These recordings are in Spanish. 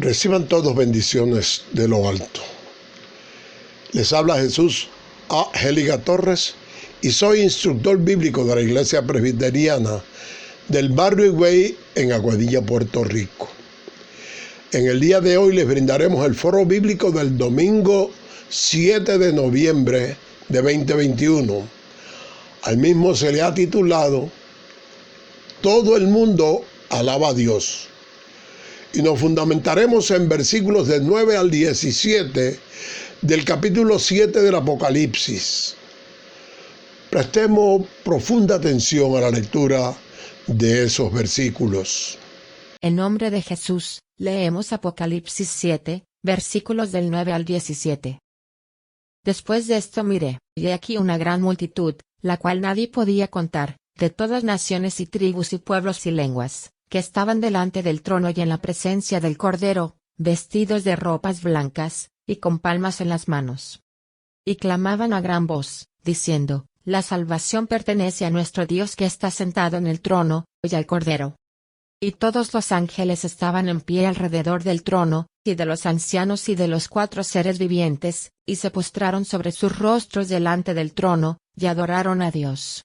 Reciban todos bendiciones de lo alto. Les habla Jesús A. Géliga Torres y soy instructor bíblico de la Iglesia Presbiteriana del barrio Higüey en Aguadilla, Puerto Rico. En el día de hoy les brindaremos el foro bíblico del domingo 7 de noviembre de 2021. Al mismo se le ha titulado Todo el mundo alaba a Dios. Y nos fundamentaremos en versículos del 9 al 17 del capítulo 7 del Apocalipsis. Prestemos profunda atención a la lectura de esos versículos. En nombre de Jesús, leemos Apocalipsis 7, versículos del 9 al 17. Después de esto miré, y he aquí una gran multitud, la cual nadie podía contar, de todas naciones y tribus y pueblos y lenguas, que estaban delante del trono y en la presencia del Cordero, vestidos de ropas blancas, y con palmas en las manos. Y clamaban a gran voz, diciendo: La salvación pertenece a nuestro Dios que está sentado en el trono, y al Cordero. Y todos los ángeles estaban en pie alrededor del trono, y de los ancianos y de los 4 seres vivientes, y se postraron sobre sus rostros delante del trono, y adoraron a Dios,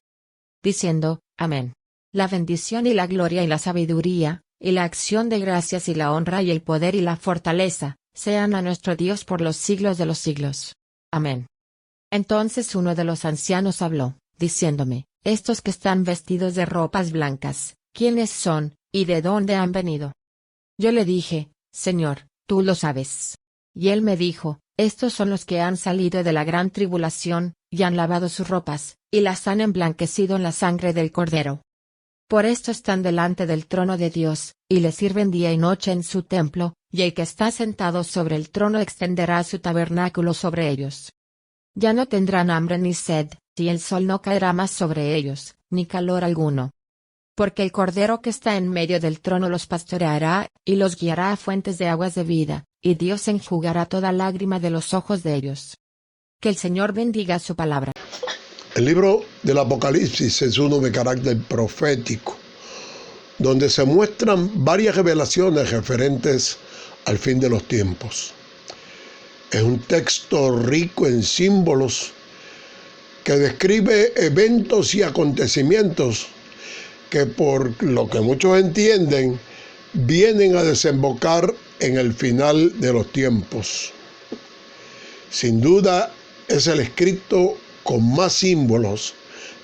diciendo: Amén. La bendición y la gloria y la sabiduría, y la acción de gracias y la honra y el poder y la fortaleza, sean a nuestro Dios por los siglos de los siglos. Amén. Entonces uno de los ancianos habló, diciéndome: Estos que están vestidos de ropas blancas, ¿quiénes son, y de dónde han venido? Yo le dije: Señor, tú lo sabes. Y él me dijo: Estos son los que han salido de la gran tribulación, y han lavado sus ropas, y las han emblanquecido en la sangre del Cordero. Por esto están delante del trono de Dios, y le sirven día y noche en su templo, y el que está sentado sobre el trono extenderá su tabernáculo sobre ellos. Ya no tendrán hambre ni sed, y el sol no caerá más sobre ellos, ni calor alguno. Porque el Cordero que está en medio del trono los pastoreará, y los guiará a fuentes de aguas de vida, y Dios enjugará toda lágrima de los ojos de ellos. Que el Señor bendiga su palabra. El libro del Apocalipsis es uno de carácter profético, donde se muestran varias revelaciones referentes al fin de los tiempos. Es un texto rico en símbolos que describe eventos y acontecimientos que, por lo que muchos entienden, vienen a desembocar en el final de los tiempos. Sin duda, es el escrito con más símbolos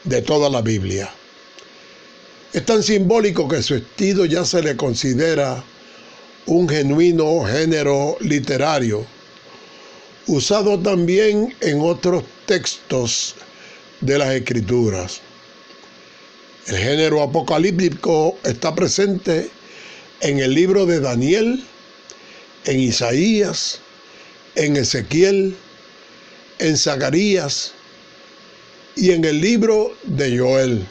de toda la Biblia. Es tan simbólico que su estilo ya se le considera un genuino género literario, usado también en otros textos de las Escrituras. El género apocalíptico está presente en el libro de Daniel, en Isaías, en Ezequiel, en Zacarías y en el libro de Joel.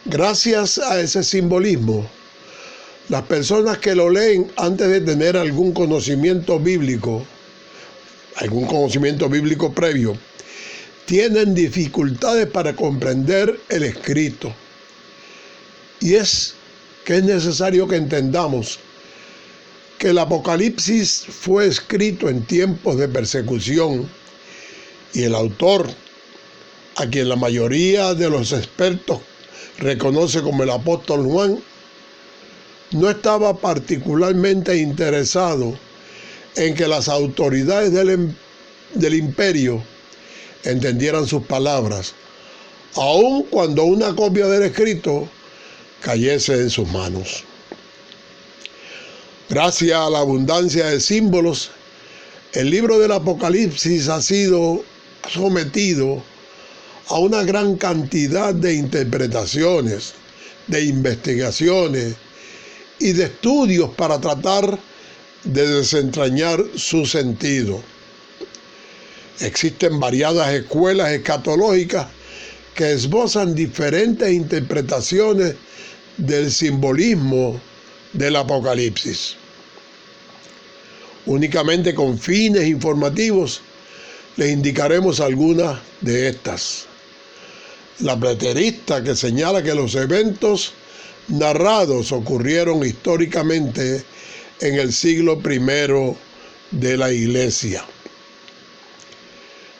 Gracias a ese simbolismo, las personas que lo leen antes de tener algún conocimiento bíblico previo, tienen dificultades para comprender el escrito. Y es que es necesario que entendamos que el Apocalipsis fue escrito en tiempos de persecución y el autor, a quien la mayoría de los expertos reconoce como el apóstol Juan, no estaba particularmente interesado en que las autoridades del imperio entendieran sus palabras, aun cuando una copia del escrito cayese en sus manos. Gracias a la abundancia de símbolos, el libro del Apocalipsis ha sido sometido a una gran cantidad de interpretaciones, de investigaciones y de estudios para tratar de desentrañar su sentido. Existen variadas escuelas escatológicas que esbozan diferentes interpretaciones del simbolismo del Apocalipsis. Únicamente con fines informativos les indicaremos algunas de estas. La preterista, que señala que los eventos narrados ocurrieron históricamente en el siglo I de la Iglesia.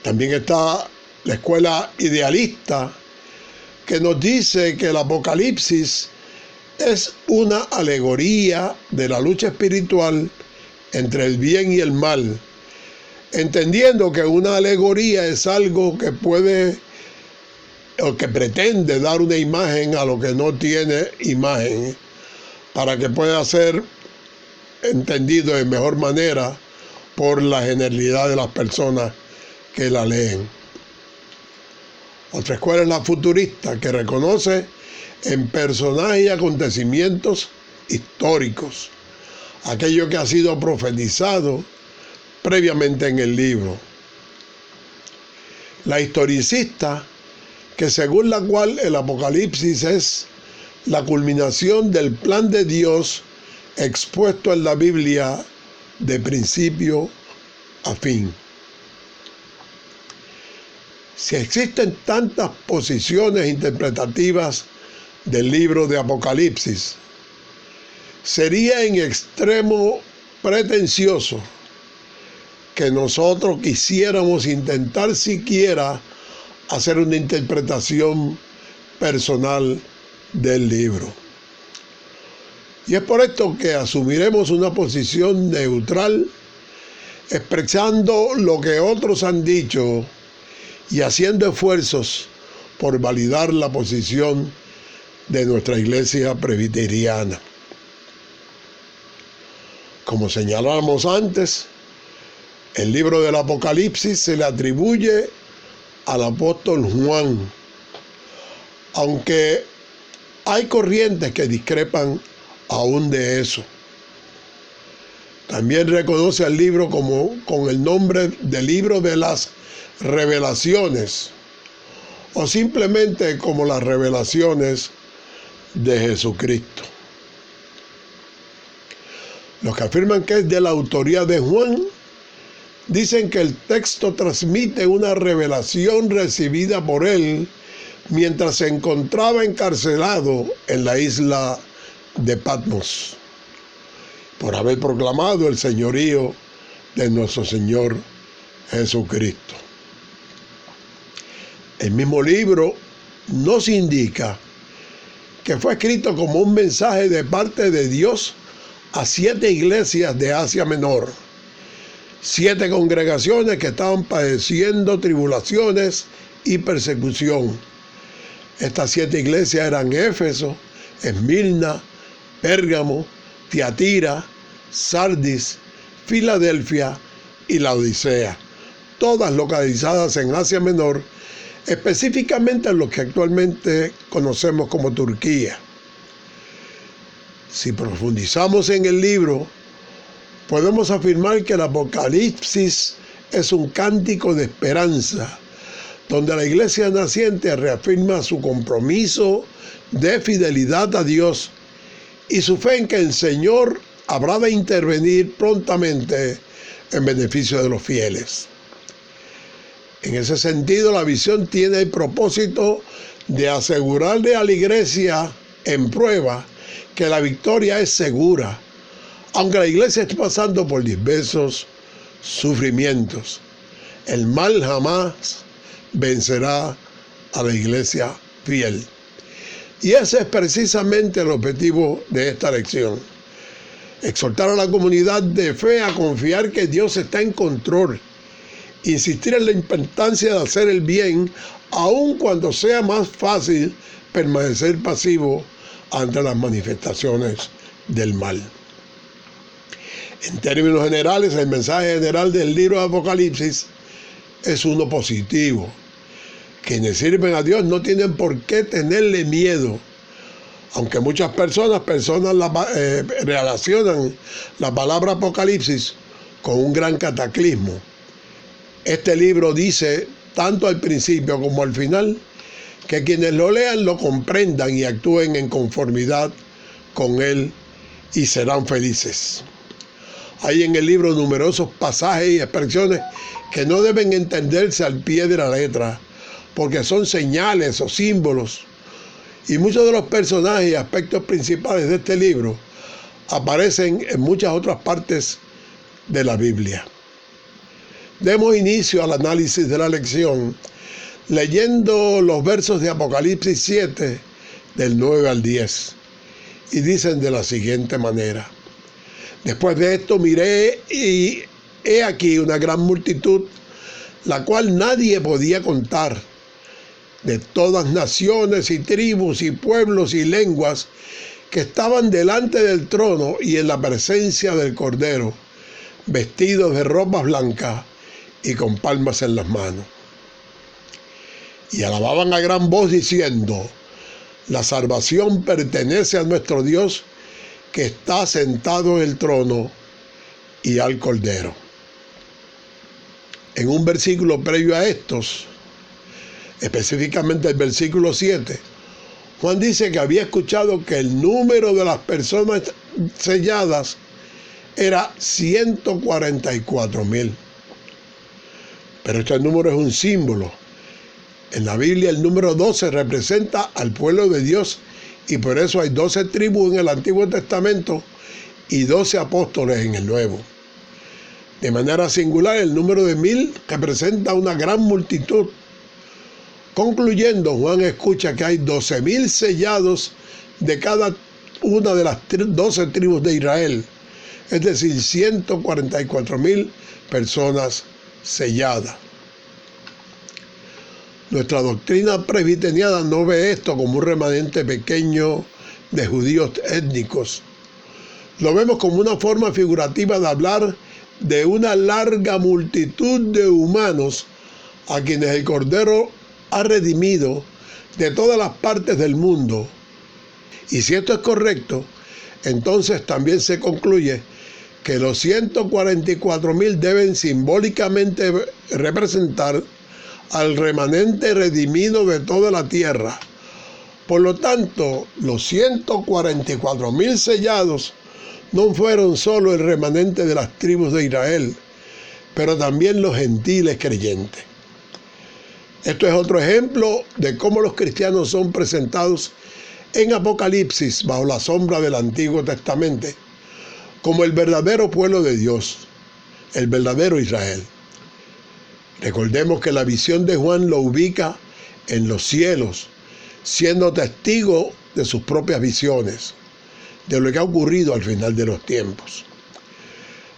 También está la escuela idealista, que nos dice que el Apocalipsis es una alegoría de la lucha espiritual entre el bien y el mal, entendiendo que una alegoría es algo que puede o que pretende dar una imagen a lo que no tiene imagen, para que pueda ser entendido de mejor manera por la generalidad de las personas que la leen. Otra escuela es la futurista, que reconoce en personajes y acontecimientos históricos aquello que ha sido profetizado previamente en el libro. La historicista, que según la cual el Apocalipsis es la culminación del plan de Dios expuesto en la Biblia de principio a fin. Si existen tantas posiciones interpretativas del libro de Apocalipsis, sería en extremo pretencioso que nosotros quisiéramos intentar siquiera hacer una interpretación personal del libro. Y es por esto que asumiremos una posición neutral, expresando lo que otros han dicho y haciendo esfuerzos por validar la posición de nuestra iglesia presbiteriana. Como señalamos antes, el libro del Apocalipsis se le atribuye al apóstol Juan, aunque hay corrientes que discrepan aún de eso. También reconoce al libro con el nombre de Libro de las Revelaciones, o simplemente como las revelaciones de Jesucristo. Los que afirman que es de la autoría de Juan dicen que el texto transmite una revelación recibida por él mientras se encontraba encarcelado en la isla de Patmos, por haber proclamado el señorío de nuestro Señor Jesucristo. El mismo libro nos indica que fue escrito como un mensaje de parte de Dios a 7 iglesias de Asia Menor, 7 congregaciones que estaban padeciendo tribulaciones y persecución. Estas 7 iglesias eran Éfeso, Esmirna, Pérgamo, Tiatira, Sardis, Filadelfia y Laodicea, todas localizadas en Asia Menor, específicamente en lo que actualmente conocemos como Turquía. Si profundizamos en el libro, podemos afirmar que el Apocalipsis es un cántico de esperanza, donde la iglesia naciente reafirma su compromiso de fidelidad a Dios y su fe en que el Señor habrá de intervenir prontamente en beneficio de los fieles. En ese sentido, la visión tiene el propósito de asegurarle a la iglesia en prueba que la victoria es segura, aunque la iglesia esté pasando por diversos sufrimientos. El mal jamás vencerá a la iglesia fiel. Y ese es precisamente el objetivo de esta lección: exhortar a la comunidad de fe a confiar que Dios está en control, insistir en la importancia de hacer el bien, aun cuando sea más fácil permanecer pasivo ante las manifestaciones del mal. En términos generales, el mensaje general del libro de Apocalipsis es uno positivo. Quienes sirven a Dios no tienen por qué tenerle miedo, aunque muchas personas relacionan la palabra Apocalipsis con un gran cataclismo. Este libro dice, tanto al principio como al final, que quienes lo lean lo comprendan y actúen en conformidad con él y serán felices. Hay en el libro numerosos pasajes y expresiones que no deben entenderse al pie de la letra, porque son señales o símbolos, y muchos de los personajes y aspectos principales de este libro aparecen en muchas otras partes de la Biblia. Demos inicio al análisis de la lección leyendo los versos de Apocalipsis 7 del 9 al 10 y dicen de la siguiente manera: después de esto miré y he aquí una gran multitud, la cual nadie podía contar, de todas naciones y tribus y pueblos y lenguas, que estaban delante del trono y en la presencia del Cordero, vestidos de ropas blancas y con palmas en las manos. Y alababan a gran voz diciendo: la salvación pertenece a nuestro Dios, que está sentado en el trono y al Cordero. En un versículo previo a estos, específicamente el versículo 7, Juan dice que había escuchado que el número de las personas selladas era 144,000. Pero este número es un símbolo. En la Biblia el número 12 representa al pueblo de Dios y por eso hay 12 tribus en el Antiguo Testamento y 12 apóstoles en el Nuevo. De manera singular, el número de 1000 representa una gran multitud. Concluyendo, Juan escucha que hay 12,000 sellados de cada una de las 12 tribus de Israel, es decir, 144,000 personas selladas. Nuestra doctrina presbiteriana no ve esto como un remanente pequeño de judíos étnicos. Lo vemos como una forma figurativa de hablar de una larga multitud de humanos a quienes el Cordero ha redimido de todas las partes del mundo. Y si esto es correcto, entonces también se concluye que los 144,000 deben simbólicamente representar al remanente redimido de toda la tierra. Por lo tanto, los 144,000 sellados no fueron solo el remanente de las tribus de Israel, pero también los gentiles creyentes. Esto es otro ejemplo de cómo los cristianos son presentados en Apocalipsis bajo la sombra del Antiguo Testamento como el verdadero pueblo de Dios, el verdadero Israel. Recordemos que la visión de Juan lo ubica en los cielos, siendo testigo de sus propias visiones, de lo que ha ocurrido al final de los tiempos.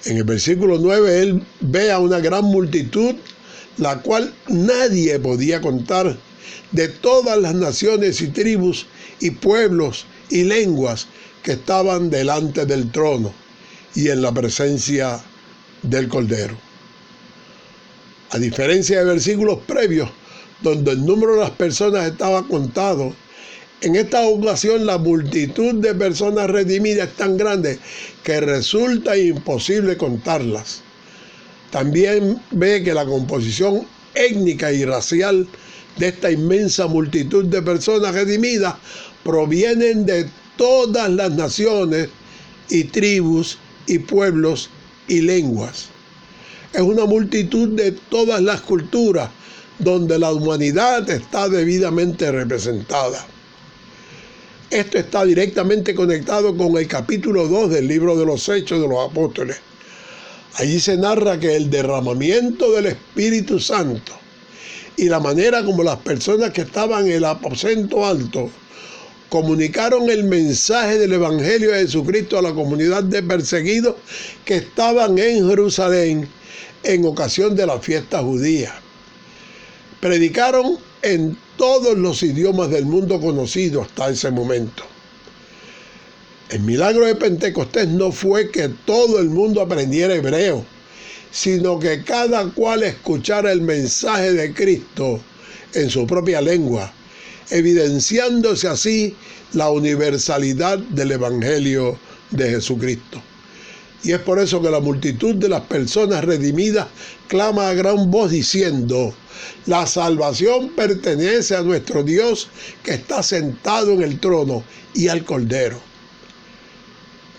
En el versículo 9, él ve a una gran multitud, la cual nadie podía contar, de todas las naciones y tribus y pueblos y lenguas que estaban delante del trono y en la presencia del Cordero. A diferencia de versículos previos, donde el número de las personas estaba contado, en esta ocasión la multitud de personas redimidas es tan grande que resulta imposible contarlas. También ve que la composición étnica y racial de esta inmensa multitud de personas redimidas provienen de todas las naciones y tribus y pueblos y lenguas. Es una multitud de todas las culturas donde la humanidad está debidamente representada. Esto está directamente conectado con el capítulo 2 del libro de los Hechos de los Apóstoles. Allí se narra que el derramamiento del Espíritu Santo y la manera como las personas que estaban en el aposento alto comunicaron el mensaje del Evangelio de Jesucristo a la comunidad de perseguidos que estaban en Jerusalén en ocasión de la fiesta judía. Predicaron en todos los idiomas del mundo conocido hasta ese momento. El milagro de Pentecostés no fue que todo el mundo aprendiera hebreo, sino que cada cual escuchara el mensaje de Cristo en su propia lengua, evidenciándose así la universalidad del Evangelio de Jesucristo. Y es por eso que la multitud de las personas redimidas clama a gran voz diciendo: la salvación pertenece a nuestro Dios que está sentado en el trono y al Cordero.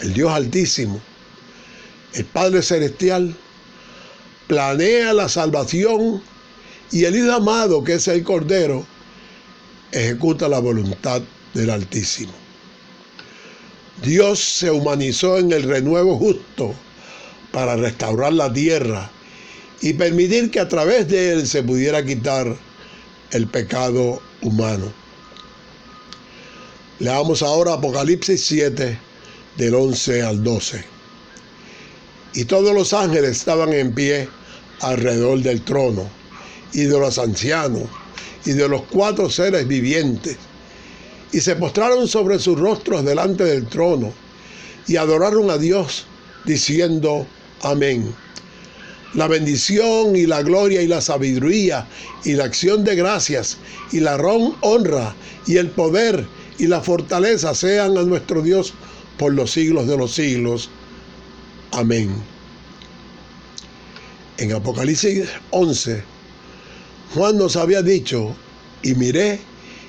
El Dios Altísimo, el Padre Celestial, planea la salvación y el Hijo amado, que es el Cordero, ejecuta la voluntad del Altísimo. Dios se humanizó en el renuevo justo para restaurar la tierra y permitir que a través de él se pudiera quitar el pecado humano. Leamos ahora Apocalipsis 7, del 11 al 12. Y todos los ángeles estaban en pie alrededor del trono, y de los ancianos, y de los 4 seres vivientes, y se postraron sobre sus rostros delante del trono, y adoraron a Dios, diciendo: Amén. La bendición y la gloria y la sabiduría y la acción de gracias y la honra y el poder y la fortaleza sean a nuestro Dios por los siglos de los siglos. Amén. En Apocalipsis 11, Juan nos había dicho: y miré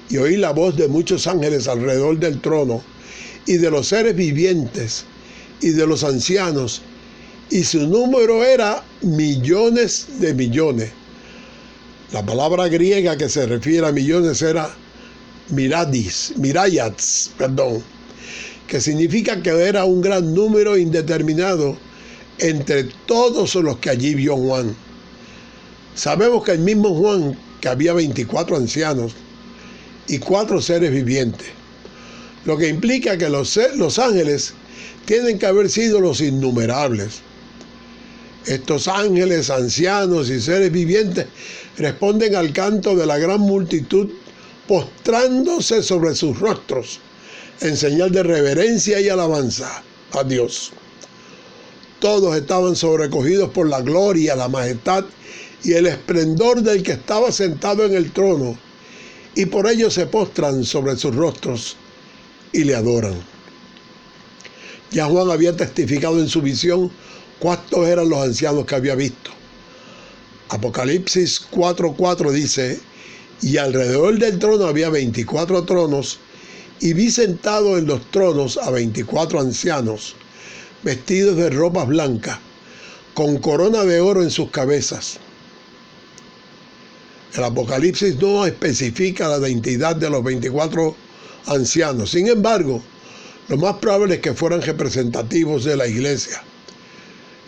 y oí la voz de muchos ángeles alrededor del trono, y de los seres vivientes, y de los ancianos, y su número era millones de millones. La palabra griega que se refiere a millones era mirayats, que significa que era un gran número indeterminado entre todos los que allí vio Juan. Sabemos que el mismo Juan, que había 24 ancianos y 4 seres vivientes, lo que implica que los ángeles tienen que haber sido los innumerables. Estos ángeles, ancianos y seres vivientes responden al canto de la gran multitud, postrándose sobre sus rostros en señal de reverencia y alabanza a Dios. Todos estaban sobrecogidos por la gloria, la majestad y el esplendor del que estaba sentado en el trono, y por ello se postran sobre sus rostros y le adoran. Ya Juan había testificado en su visión cuántos eran los ancianos que había visto. Apocalipsis 4:4 dice: y alrededor del trono había 24 tronos, y vi sentados en los tronos a 24 ancianos, vestidos de ropas blancas, con corona de oro en sus cabezas. El Apocalipsis no especifica la identidad de los 24 ancianos. Sin embargo, lo más probable es que fueran representativos de la iglesia.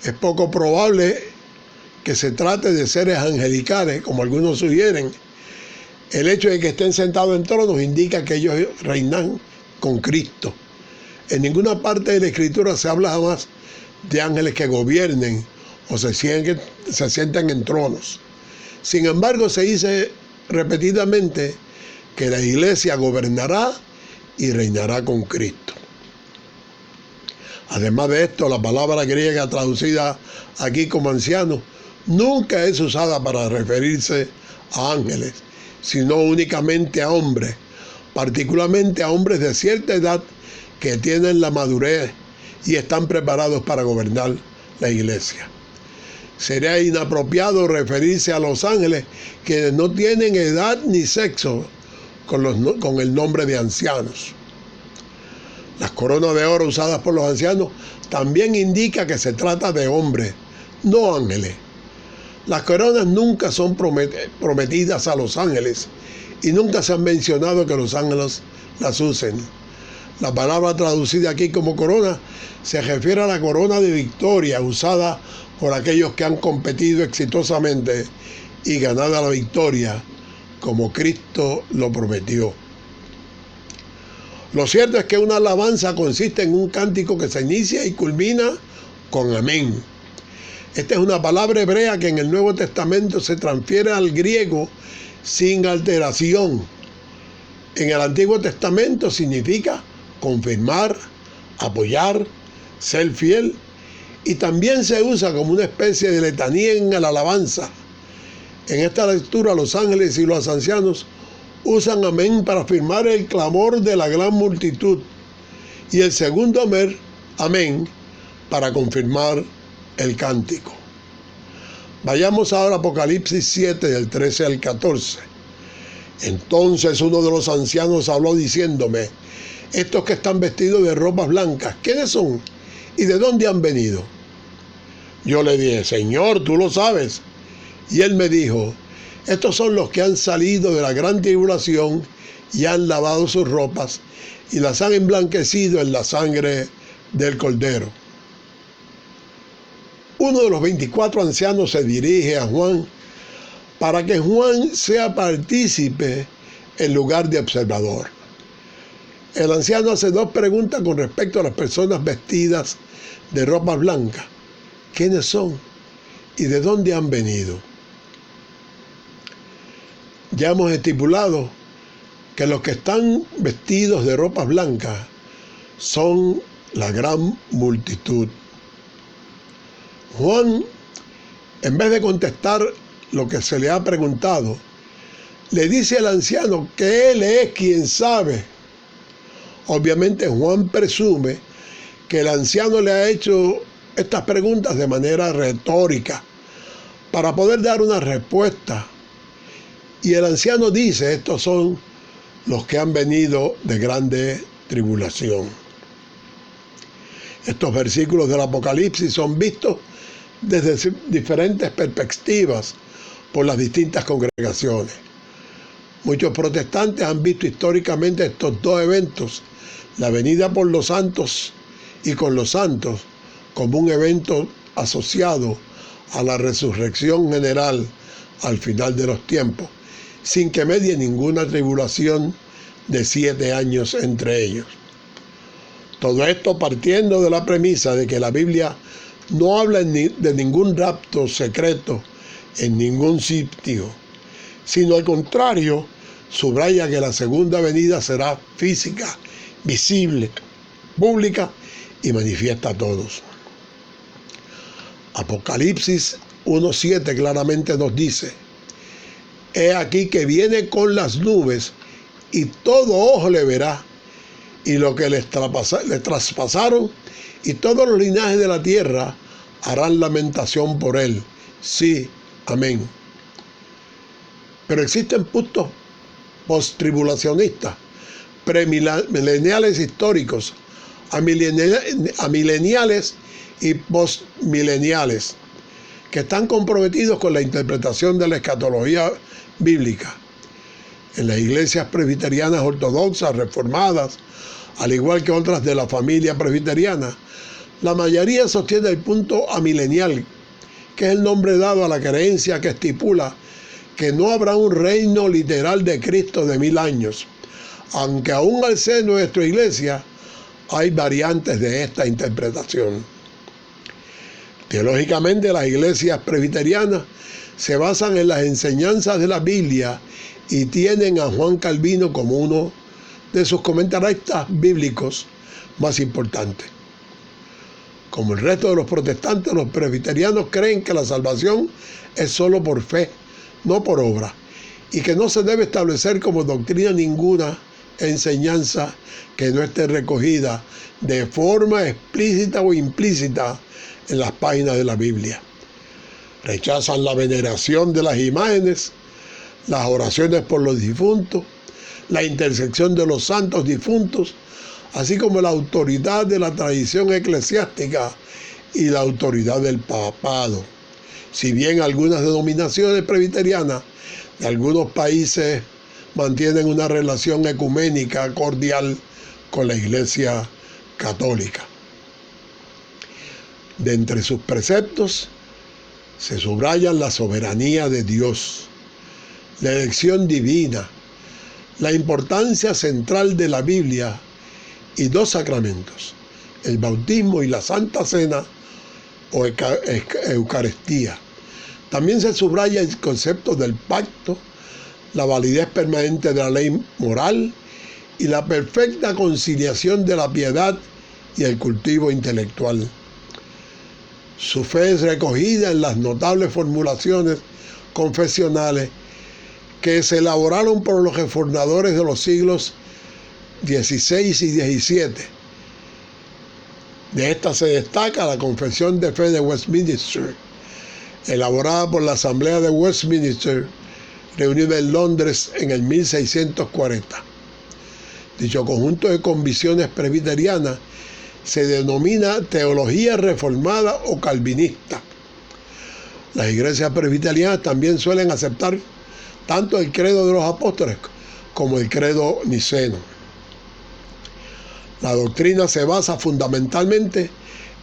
Es poco probable que se trate de seres angelicales, como algunos sugieren. El hecho de que estén sentados en tronos indica que ellos reinan con Cristo. En ninguna parte de la Escritura se habla jamás de ángeles que gobiernen o se sienten en tronos. Sin embargo, se dice repetidamente que la iglesia gobernará y reinará con Cristo. Además de esto, la palabra griega traducida aquí como anciano nunca es usada para referirse a ángeles, sino únicamente a hombres, particularmente a hombres de cierta edad que tienen la madurez y están preparados para gobernar la iglesia. Sería inapropiado referirse a los ángeles que no tienen edad ni sexo con el nombre de ancianos. Las coronas de oro usadas por los ancianos también indica que se trata de hombres, no ángeles. Las coronas nunca son prometidas a los ángeles y nunca se han mencionado que los ángeles las usen. La palabra traducida aquí como corona se refiere a la corona de victoria usada por aquellos que han competido exitosamente y ganado la victoria, como Cristo lo prometió. Lo cierto es que una alabanza consiste en un cántico que se inicia y culmina con amén. Esta es una palabra hebrea que en el Nuevo Testamento se transfiere al griego sin alteración. En el Antiguo Testamento significa confirmar, apoyar, ser fiel, y también se usa como una especie de letanía en la alabanza. En esta lectura, los ángeles y los ancianos usan amén para afirmar el clamor de la gran multitud, y el segundo amén para confirmar el cántico. Vayamos ahora a Apocalipsis 7, del 13 al 14. Entonces uno de los ancianos habló diciéndome: estos que están vestidos de ropas blancas, ¿quiénes son? ¿Y de dónde han venido? Yo le dije: Señor, tú lo sabes. Y él me dijo: Estos son los que han salido de la gran tribulación y han lavado sus ropas y las han emblanquecido en la sangre del Cordero. Uno de los 24 ancianos se dirige a Juan para que Juan sea partícipe en lugar de observador. El anciano hace dos preguntas con respecto a las personas vestidas de ropas blancas. ¿Quiénes son y de dónde han venido? Ya hemos estipulado que los que están vestidos de ropas blancas son la gran multitud. Juan, en vez de contestar lo que se le ha preguntado, le dice al anciano que él es quien sabe. Obviamente Juan presume que el anciano le ha hecho estas preguntas de manera retórica para poder dar una respuesta. Y el anciano dice, estos son los que han venido de grande tribulación. Estos versículos del Apocalipsis son vistos desde diferentes perspectivas por las distintas congregaciones. Muchos protestantes han visto históricamente estos dos eventos, la venida por los santos y con los santos, como un evento asociado a la resurrección general al final de los tiempos, sin que medie ninguna tribulación de 7 años entre ellos. Todo esto partiendo de la premisa de que la Biblia no habla de ningún rapto secreto en ningún sitio, sino al contrario, subraya que la segunda venida será física, visible, pública y manifiesta a todos. Apocalipsis 1:7 claramente nos dice: he aquí que viene con las nubes y todo ojo le verá, y lo que le traspasaron y todos los linajes de la tierra harán lamentación por él. Sí, amén. Pero existen puntos post-tribulacionistas, premileniales históricos, amileniales y postmileniales, que están comprometidos con la interpretación de la escatología bíblica. En las iglesias presbiterianas ortodoxas, reformadas, al igual que otras de la familia presbiteriana, la mayoría sostiene el punto amilenial, que es el nombre dado a la creencia que estipula que no habrá un reino literal de Cristo de 1000 años, aunque aún al seno de nuestra iglesia hay variantes de esta interpretación. Teológicamente, las iglesias presbiterianas se basan en las enseñanzas de la Biblia y tienen a Juan Calvino como uno de sus comentaristas bíblicos más importantes. Como el resto de los protestantes, los presbiterianos creen que la salvación es solo por fe, no por obra, y que no se debe establecer como doctrina ninguna enseñanza que no esté recogida de forma explícita o implícita en las páginas de la Biblia. Rechazan la veneración de las imágenes, las oraciones por los difuntos, la intersección de los santos difuntos, así como la autoridad de la tradición eclesiástica y la autoridad del papado. Si bien algunas denominaciones presbiterianas de algunos países mantienen una relación ecuménica cordial con la Iglesia Católica. De entre sus preceptos se subrayan la soberanía de Dios, la elección divina, la importancia central de la Biblia y 2 sacramentos, el bautismo y la Santa Cena o Eucaristía. También se subraya el concepto del pacto, la validez permanente de la ley moral y la perfecta conciliación de la piedad y el cultivo intelectual. Su fe es recogida en las notables formulaciones confesionales que se elaboraron por los reformadores de los siglos XVI y XVII. De esta se destaca la Confesión de Fe de Westminster, elaborada por la Asamblea de Westminster, reunida en Londres en el 1640. Dicho conjunto de convicciones presbiterianas se denomina teología reformada o calvinista. Las iglesias presbiterianas también suelen aceptar tanto el credo de los apóstoles como el credo niceno. La doctrina se basa fundamentalmente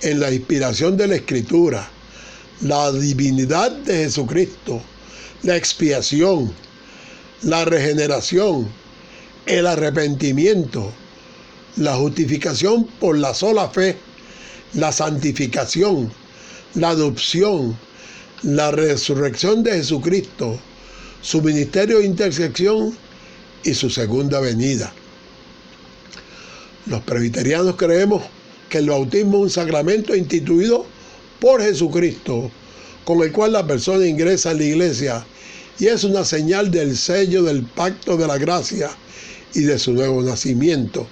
en la inspiración de la Escritura, la divinidad de Jesucristo, la expiación, la regeneración, el arrepentimiento, la justificación por la sola fe, la santificación, la adopción, la resurrección de Jesucristo, su ministerio de intersección y su segunda venida. Los presbiterianos creemos que el bautismo es un sacramento instituido por Jesucristo, con el cual la persona ingresa en la iglesia y es una señal del sello del pacto de la gracia y de su nuevo nacimiento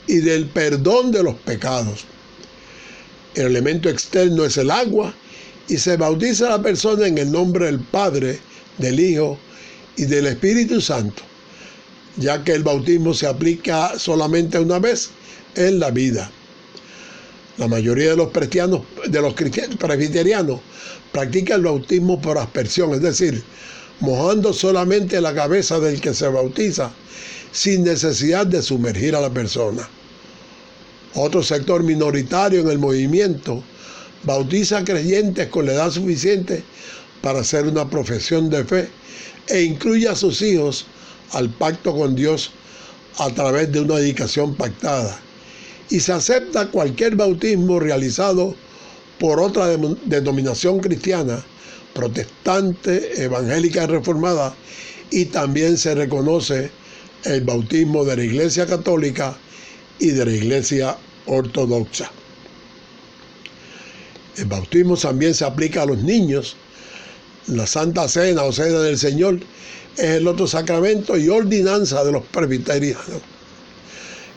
y del perdón de los pecados. El elemento externo es el agua y se bautiza a la persona en el nombre del Padre, del Hijo y del Espíritu Santo, ya que el bautismo se aplica solamente una vez en la vida. La mayoría de los presbiterianos practica el bautismo por aspersión, es decir, mojando solamente la cabeza del que se bautiza, sin necesidad de sumergir a la persona. Otro sector minoritario en el movimiento bautiza a creyentes con la edad suficiente para hacer una profesión de fe e incluye a sus hijos al pacto con Dios a través de una dedicación pactada. Y se acepta cualquier bautismo realizado por otra denominación cristiana, protestante, evangélica y reformada, y también se reconoce el bautismo de la Iglesia Católica y de la Iglesia Ortodoxa. El bautismo también se aplica a los niños. La Santa Cena o Cena del Señor es el otro sacramento y ordenanza de los presbiterianos.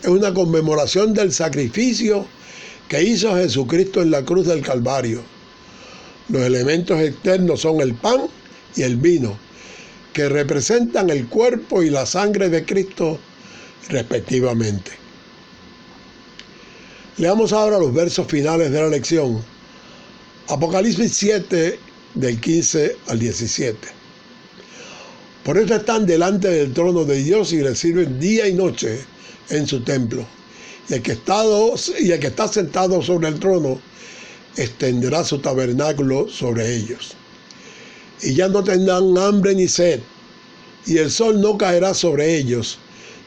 Es una conmemoración del sacrificio que hizo Jesucristo en la cruz del Calvario. Los elementos externos son el pan y el vino, que representan el cuerpo y la sangre de Cristo respectivamente. Leamos ahora los versos finales de la lección. Apocalipsis 7, del 15 al 17. Por eso están delante del trono de Dios y le sirven día y noche en su templo. Y el que está sentado sobre el trono extenderá su tabernáculo sobre ellos. Y ya no tendrán hambre ni sed, y el sol no caerá sobre ellos,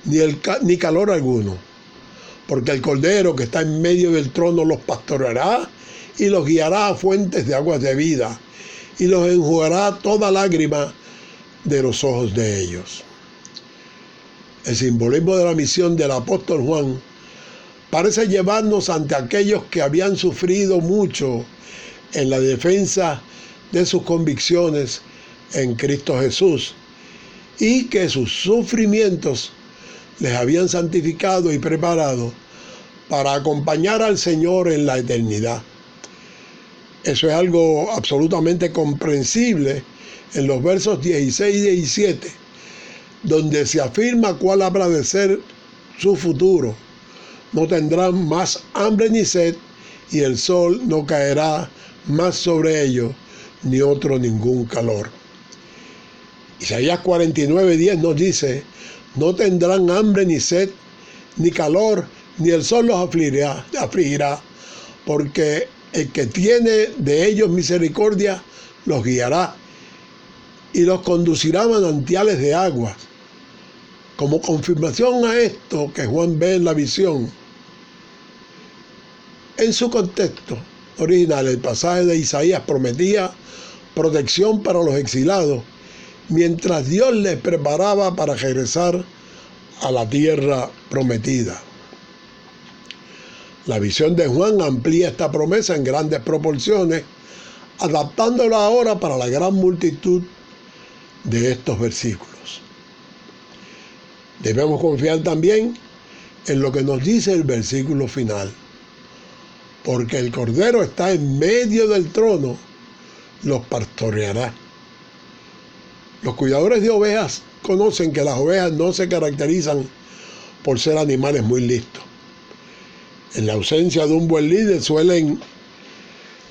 ni calor alguno, porque el Cordero que está en medio del trono los pastoreará y los guiará a fuentes de aguas de vida, y los enjugará toda lágrima de los ojos de ellos. El simbolismo de la misión del apóstol Juan parece llevarnos ante aquellos que habían sufrido mucho en la defensa de sus convicciones en Cristo Jesús y que sus sufrimientos les habían santificado y preparado para acompañar al Señor en la eternidad. Eso es algo absolutamente comprensible en los versos 16 y 17, donde se afirma cuál habrá de ser su futuro. No tendrán más hambre ni sed, y el sol no caerá más sobre ellos, ni otro ningún calor. Isaías 49:10 nos dice: no tendrán hambre ni sed, ni calor, ni el sol los afligirá, porque el que tiene de ellos misericordia los guiará y los conducirá a manantiales de aguas. Como confirmación a esto que Juan ve en la visión, en su contexto original, el pasaje de Isaías prometía protección para los exilados, mientras Dios les preparaba para regresar a la tierra prometida. La visión de Juan amplía esta promesa en grandes proporciones, adaptándola ahora para la gran multitud de estos versículos. Debemos confiar también en lo que nos dice el versículo final. Porque el Cordero está en medio del trono, los pastoreará. Los cuidadores de ovejas conocen que las ovejas no se caracterizan por ser animales muy listos. En la ausencia de un buen líder suelen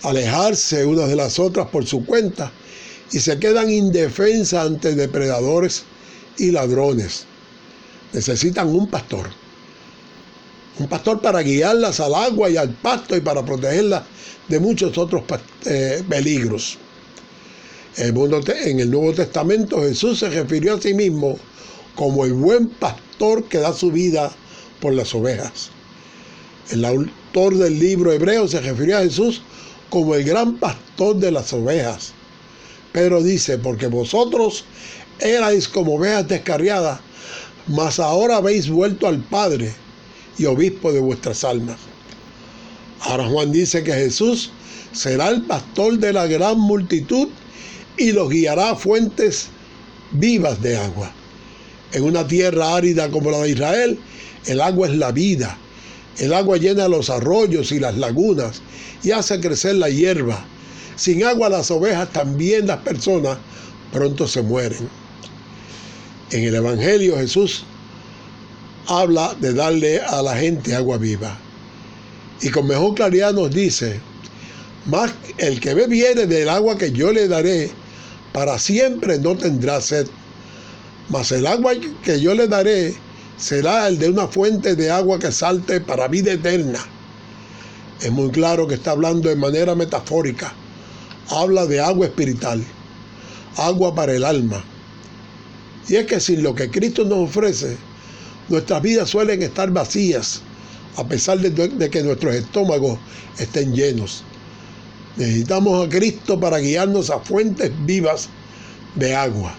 alejarse unas de las otras por su cuenta y se quedan indefensas ante depredadores y ladrones. Necesitan un pastor para guiarlas al agua y al pasto y para protegerlas de muchos otros peligros. En el Nuevo Testamento Jesús se refirió a sí mismo como el buen pastor que da su vida por las ovejas. El autor del libro Hebreo se refirió a Jesús como el gran pastor de las ovejas. Pedro dice, porque vosotros erais como ovejas descarriadas, mas ahora habéis vuelto al Padre y obispo de vuestras almas. Ahora Juan dice que Jesús será el pastor de la gran multitud y los guiará a fuentes vivas de agua. En una tierra árida como la de Israel, el agua es la vida. El agua llena los arroyos y las lagunas y hace crecer la hierba. Sin agua las ovejas, también las personas, pronto se mueren. En el Evangelio Jesús habla de darle a la gente agua viva. Y con mejor claridad nos dice, mas el que bebiere del agua que yo le daré, para siempre no tendrá sed. Mas el agua que yo le daré será el de una fuente de agua que salte para vida eterna. Es muy claro que está hablando de manera metafórica. Habla de agua espiritual, agua para el alma. Y es que sin lo que Cristo nos ofrece, nuestras vidas suelen estar vacías, a pesar de que nuestros estómagos estén llenos. Necesitamos a Cristo para guiarnos a fuentes vivas de agua.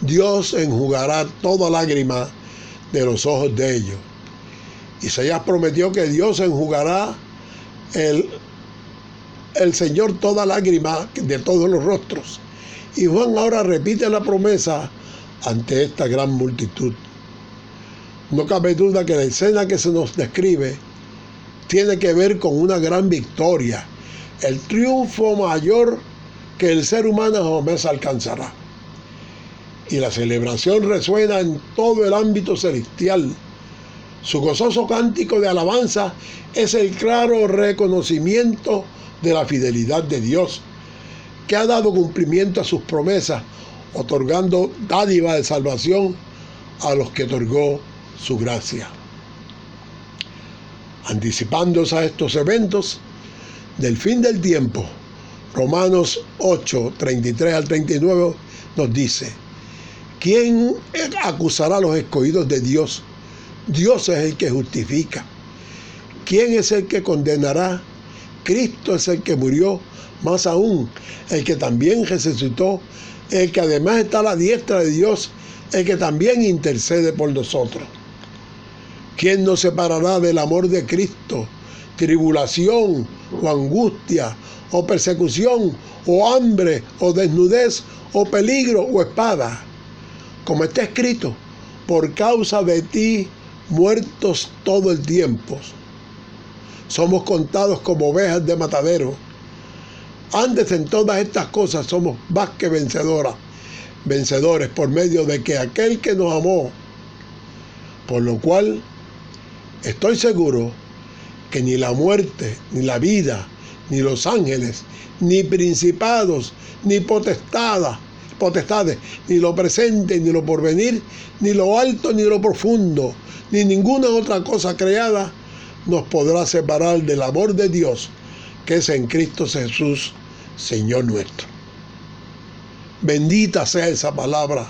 Dios enjugará toda lágrima de los ojos de ellos. Isaías prometió que Dios enjugará el Señor toda lágrima de todos los rostros. Y Juan ahora repite la promesa ante esta gran multitud. No cabe duda que la escena que se nos describe tiene que ver con una gran victoria, el triunfo mayor que el ser humano jamás alcanzará. Y la celebración resuena en todo el ámbito celestial. Su gozoso cántico de alabanza es el claro reconocimiento de la fidelidad de Dios, que ha dado cumplimiento a sus promesas, otorgando dádiva de salvación a los que otorgó su gracia. Anticipándose a estos eventos del fin del tiempo, Romanos 8, 33 al 39 nos dice, ¿quién acusará a los escogidos de Dios? Dios es el que justifica. ¿Quién es el que condenará? Cristo es el que murió, más aún, el que también resucitó, el que además está a la diestra de Dios, el que también intercede por nosotros. ¿Quién nos separará del amor de Cristo? Tribulación, o angustia, o persecución, o hambre, o desnudez, o peligro, o espada. Como está escrito, por causa de ti, muertos todo el tiempo. Somos contados como ovejas de matadero. Antes en todas estas cosas somos más que vencedores por medio de que aquel que nos amó. Por lo cual estoy seguro que ni la muerte, ni la vida, ni los ángeles, ni principados, ni potestades, ni lo presente, ni lo porvenir, ni lo alto, ni lo profundo, ni ninguna otra cosa creada nos podrá separar del amor de Dios que es en Cristo Jesús, Señor nuestro. Bendita sea esa palabra.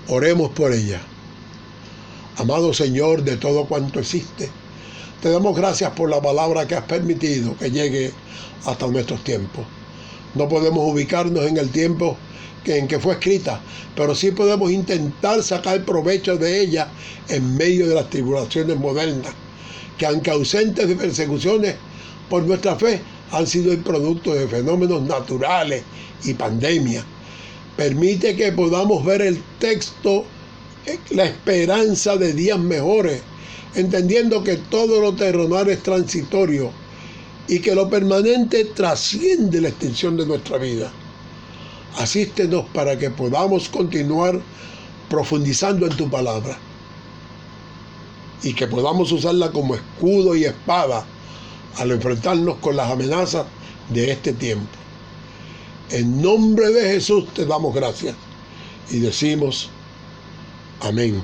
Oremos por ella. Amado Señor de todo cuanto existe, te damos gracias por la palabra que has permitido que llegue hasta nuestros tiempos. No podemos ubicarnos en el tiempo en que fue escrita, pero sí podemos intentar sacar provecho de ella en medio de las tribulaciones modernas, que aunque ausentes de persecuciones por nuestra fe, han sido el producto de fenómenos naturales y pandemias. Permite que podamos ver el texto, la esperanza de días mejores, entendiendo que todo lo terrenal es transitorio y que lo permanente trasciende la extensión de nuestra vida. Asístenos para que podamos continuar profundizando en tu palabra y que podamos usarla como escudo y espada al enfrentarnos con las amenazas de este tiempo. En nombre de Jesús te damos gracias y decimos amén.